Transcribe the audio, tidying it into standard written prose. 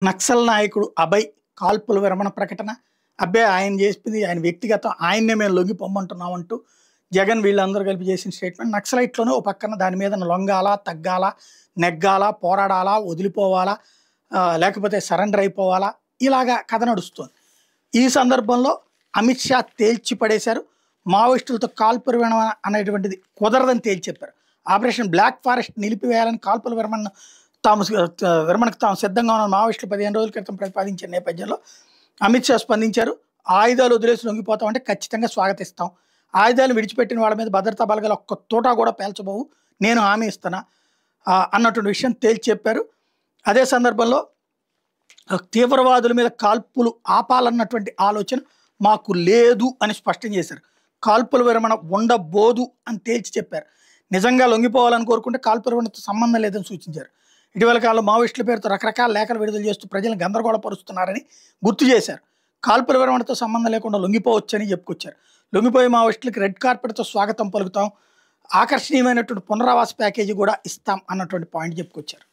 నక్సల్ నాయకుడు అభయ్ కాల్పుల విరమణ ప్రకటన. అబ్బే ఆయన చేసింది ఆయన వ్యక్తిగతం. ఆయన్నే మేము లొంగిపోమ్మంటున్నాం అంటూ జగన్ వీళ్ళందరూ కలిపి చేసిన స్టేట్మెంట్. నక్సలైట్లోనే ఓ పక్కన దాని మీద లొంగాలా, తగ్గాలా, నెగ్గాలా, పోరాడాలా, వదిలిపోవాలా, లేకపోతే సరెండర్ అయిపోవాలా, ఇలాగా కథ నడుస్తుంది. ఈ సందర్భంలో అమిత్ షా తేల్చి పడేశారు. మావోయిస్టులతో కాల్పుల విరమణ అనేటువంటిది కుదరదని తేల్చి చెప్పారు. ఆపరేషన్ బ్లాక్ ఫారెస్ట్ నిలిపివేయాలని కాల్పుల విరమణకు తాము సిద్ధంగా ఉన్న మావోయిస్టులు 15 రోజుల క్రితం ప్రతిపాదించిన నేపథ్యంలో అమిత్ షా స్పందించారు. ఆయుధాలు వదిలేసి లొంగిపోతామంటే ఖచ్చితంగా స్వాగతిస్తాం. ఆయుధాలు విడిచిపెట్టిన వాళ్ళ మీద భద్రతా బలగాలు ఒక్క తోటా కూడా పేల్చబోవు, నేను హామీ ఇస్తున్నా అన్నటువంటి విషయం తేల్చి చెప్పారు. అదే సందర్భంలో తీవ్రవాదుల మీద కాల్పులు ఆపాలన్నటువంటి ఆలోచన మాకు లేదు అని స్పష్టం చేశారు. కాల్పుల విరమణ ఉండబోదు అని తేల్చి చెప్పారు. నిజంగా లొంగిపోవాలని కోరుకుంటే కాల్పుల విరమణతో సంబంధం లేదని సూచించారు. ఇటీవల కాలంలో మావోయిస్టుల పేరుతో రకరకాల లేఖలు విడుదల చేస్తూ ప్రజలను గందరగోళపరుస్తున్నారని గుర్తు చేశారు. కాల్పుల విరమణతో సంబంధం లేకుండా లొంగిపోవచ్చని చెప్పుకొచ్చారు. లొంగిపోయే మావోయిస్టులకి రెడ్ కార్పెట్తో స్వాగతం పలుకుతాం, ఆకర్షణీయమైనటువంటి పునరావాస ప్యాకేజీ కూడా ఇస్తాం అన్నటువంటి పాయింట్ చెప్పుకొచ్చారు.